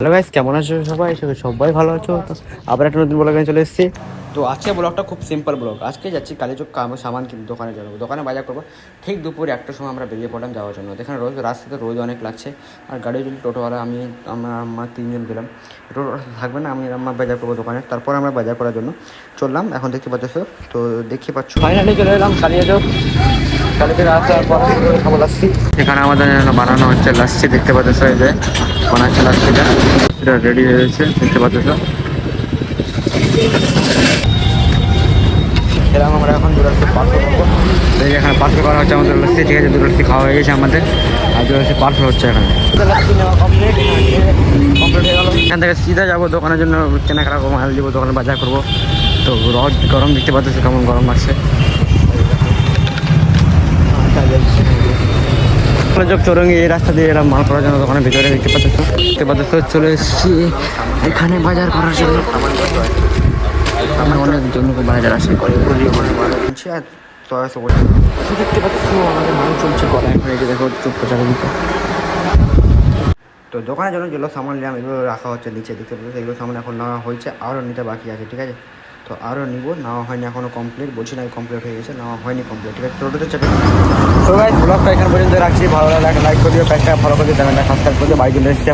Hello guys, কেমন আছো সবাই? সবাই ভালো আছো তো? আবার একটা নতুন ব্লগে চলে এসেছি। তো আজকে ব্লগটা খুব সিম্পল ব্লগ। আজকে যাচ্ছি কালীচক সামান কিনতে, দোকানে যাবো, দোকানে বাজার করবো। ঠিক দুপুর একটার সময় আমরা বেরিয়ে পড়লাম যাওয়ার জন্য। দেখেন রোজ রাস্তাতে রোদ অনেক লাগছে, আর গাড়ি যদি টোটোওয়ালা আমরা তিনজন গেলাম। টোটো থাকবে না, আমি আমরা বাজার করবো দোকানে, তারপর আমরা বাজার করার জন্য চললাম। এখন দেখতে পাচ্ছ, তো দেখতে পাচ্ছ ফাইনালি চলে এলাম কালীচক। কালীচক আসার পর খাবো লাস্সি। এখানে আমাদের বানানো হচ্ছে লাস্সি, দেখতে পাচ্ছ এই যে বানাচ্ছে লাস্সিটা, এটা রেডি হয়ে গেছে দেখতে পাচ্ছ। এরকম আমরা এখন দু লাস্সি পার্সেল করবো। এই যে এখানে পার্সেল করা হচ্ছে আমাদের লাস্সি, ঠিক আছে? দু লাস্সি খাওয়া হয়ে গেছে আমাদের, আর দু লাস্সি পার্সেল হচ্ছে এখানে। লাস্সি নেওয়া কমপ্লিট হয়ে গেল। এখান থেকে সিধা যাবো দোকানের জন্য, কেনাকাটা করবো, মাল দিব, দোকানে বাজার করবো। তো রোদ গরম, দেখতে পাচ্ছ কেমন গরম লাগছে। চৌরঙ্গি এই রাস্তা দিয়ে এরা মাল করার জন্য দোকানের ভিতরে দেখতে পাচ্ছ চলে এসেছি এখানে বাজার করার জন্য। আমার অনেক জন বাজার আসে দেখতে পাচ্ছ আমাদের মাল চলছে গলায়, এখন এই যে দেখো চুপচাপ। তো দোকানের জন্য যেগুলো সামান নিলাম এগুলো রাখা হচ্ছে নিচে, দেখতে পাচ্ছ এগুলো সামান এখন নেওয়া হয়েছে, আরও নিতে বাকি আছে, ঠিক আছে? তো আরও নিব, নেওয়া হয়নি এখনও কমপ্লিট, বলছি না কমপ্লিট হয়ে গেছে, নেওয়া হয়নি কমপ্লিট, ঠিক আছে? টোটোতে চেপে। তো গাইস ব্লগটা এখানে পর্যন্ত রাখছি, ভালো লাগলে একটা লাইক করে দিও, প্যাকটা ফলো করে দিও, চ্যানেলটা সাবস্ক্রাইব করে দিও, বাড়ি চলে এসেছি।